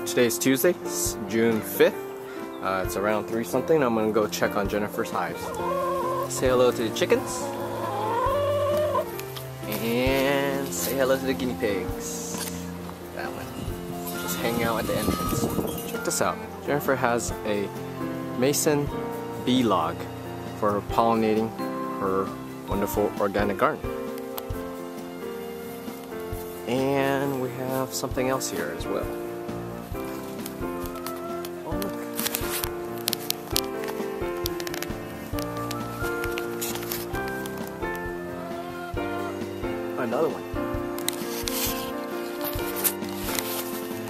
Today's Tuesday, it's June 5th. It's around 3 something. I'm gonna go check on Jennifer's hives. Say hello to the chickens. And say hello to the guinea pigs. That one. Just hanging out at the entrance. Check this out. Jennifer has a mason bee log for pollinating her wonderful organic garden. And we have something else here as well. Oh, look. Another one.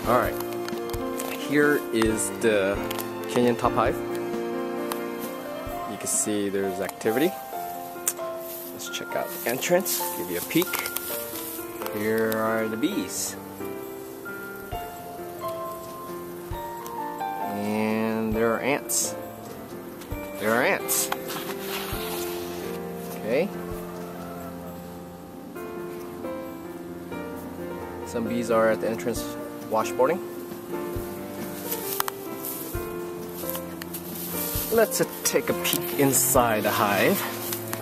Alright. Here is the Kenyan top hive. You can see there's activity. Let's check out the entrance, give you a peek. Here are the bees. And there are ants. There are ants. Okay. Some bees are at the entrance washboarding. Let's take a peek inside the hive.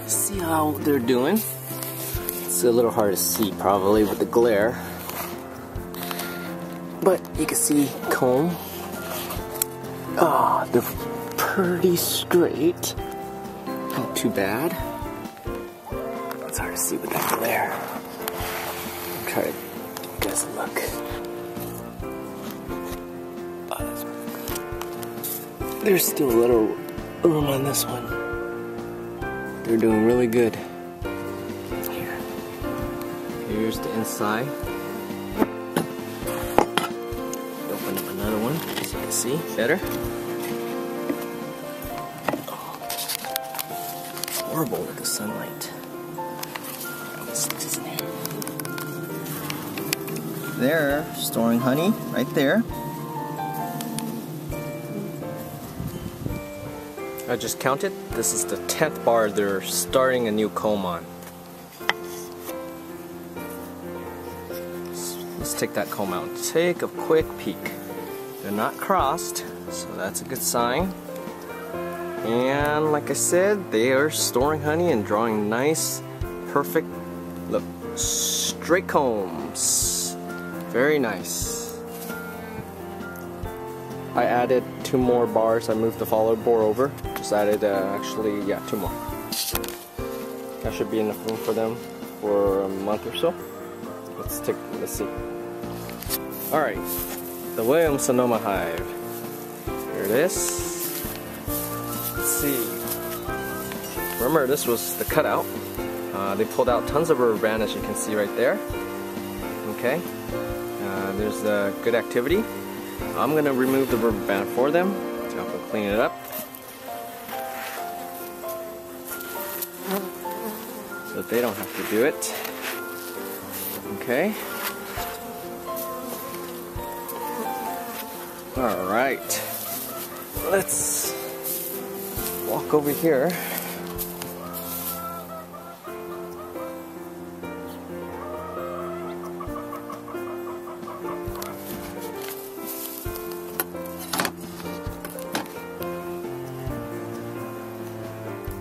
See how they're doing. It's a little hard to see probably with the glare, but you can see comb. Ah, they're pretty straight. Not too bad. It's hard to see with that glare. I'll try to give you guys a look. Oh, there's still a little room on this one. They're doing really good. Here's the inside. Open up another one so you can see better. Oh, it's horrible with the sunlight. They're storing honey right there. I just counted. This is the 10th bar they're starting a new comb on. Let's take that comb out. Take a quick peek. They're not crossed, so that's a good sign. And like I said, they are storing honey and drawing nice, perfect, look, straight combs. Very nice. I added 2 more bars. I moved the follower bore over. Just added, actually, yeah, 2 more. That should be enough room for them for a month or so. Let's see. Alright, the Williams Sonoma hive. Here it is. Let's see. Remember, this was the cutout. They pulled out tons of rubber band, as you can see right there. Okay. There's good activity. I'm going to remove the rubber band for them to help them clean it up. So that they don't have to do it. Okay. Alright. Let's walk over here.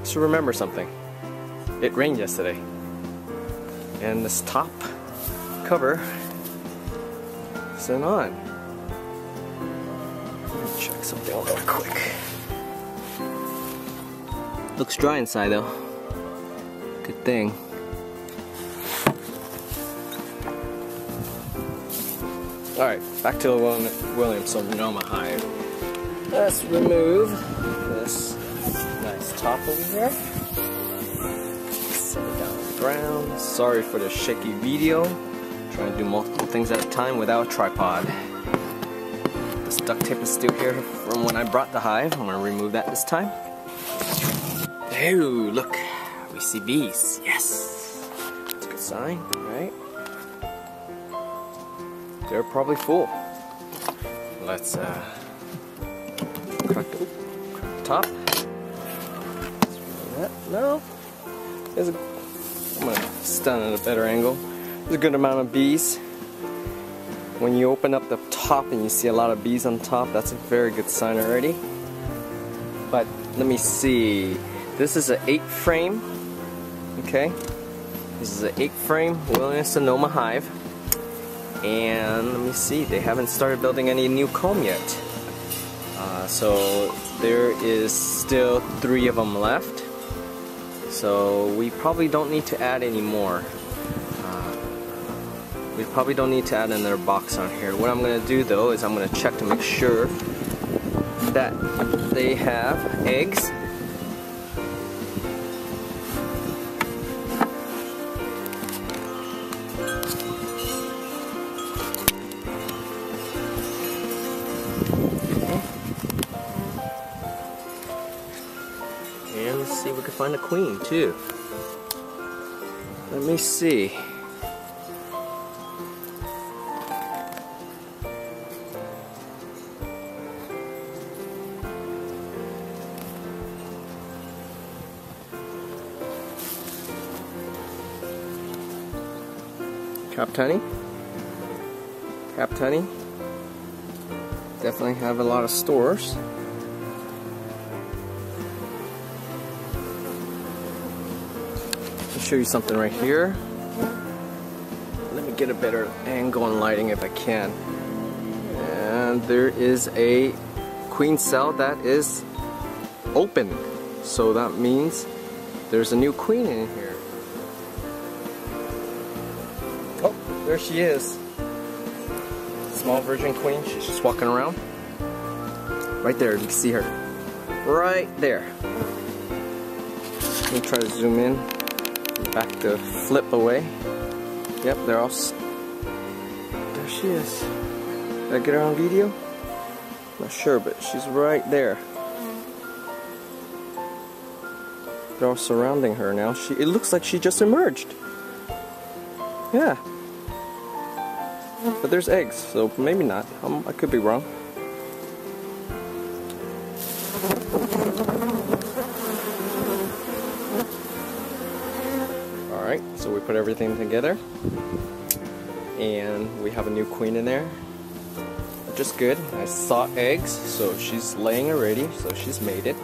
So remember something. It rained yesterday. And this top cover isn't on. Let me check something real quick. Looks dry inside though. Good thing. Alright, back to the Williams Sonoma hive. Let's remove this nice top over here. Set it down on the ground. Sorry for the shaky video. Trying to do multiple things at a time without a tripod. This duct tape is still here from when I brought the hive. I'm going to remove that this time. Oh, look. We see bees. Yes. That's a good sign, right? They're probably full. Let's crack the top. No. I'm going to stand at a better angle. There's a good amount of bees. When you open up the top and you see a lot of bees on top, that's a very good sign already. But let me see. This is an 8 frame. Okay. This is an 8 frame Williams Sonoma hive. And let me see, they haven't started building any new comb yet. So there is still 3 of them left. So we probably don't need to add any more. We probably don't need to add another box on here. What I'm going to do though is I'm going to check to make sure that they have eggs. And let's see if we can find a queen too. Let me see. Capped honey. Capped honey. Definitely have a lot of stores. I'll show you something right here. Let me get a better angle on lighting if I can. And there is a queen cell that is open. So that means there's a new queen in here. Oh, there she is. Small virgin queen. She's just walking around. Right there, you can see her. Right there. Let me try to zoom in. Back the flip away. Yep, they're all. There she is. Did I get her on video? Not sure, but she's right there. They're all surrounding her now. It looks like she just emerged. Yeah. But there's eggs, so maybe not. I could be wrong. Alright, so we put everything together. And we have a new queen in there. Just good. I saw eggs, so she's laying already, so she's made it.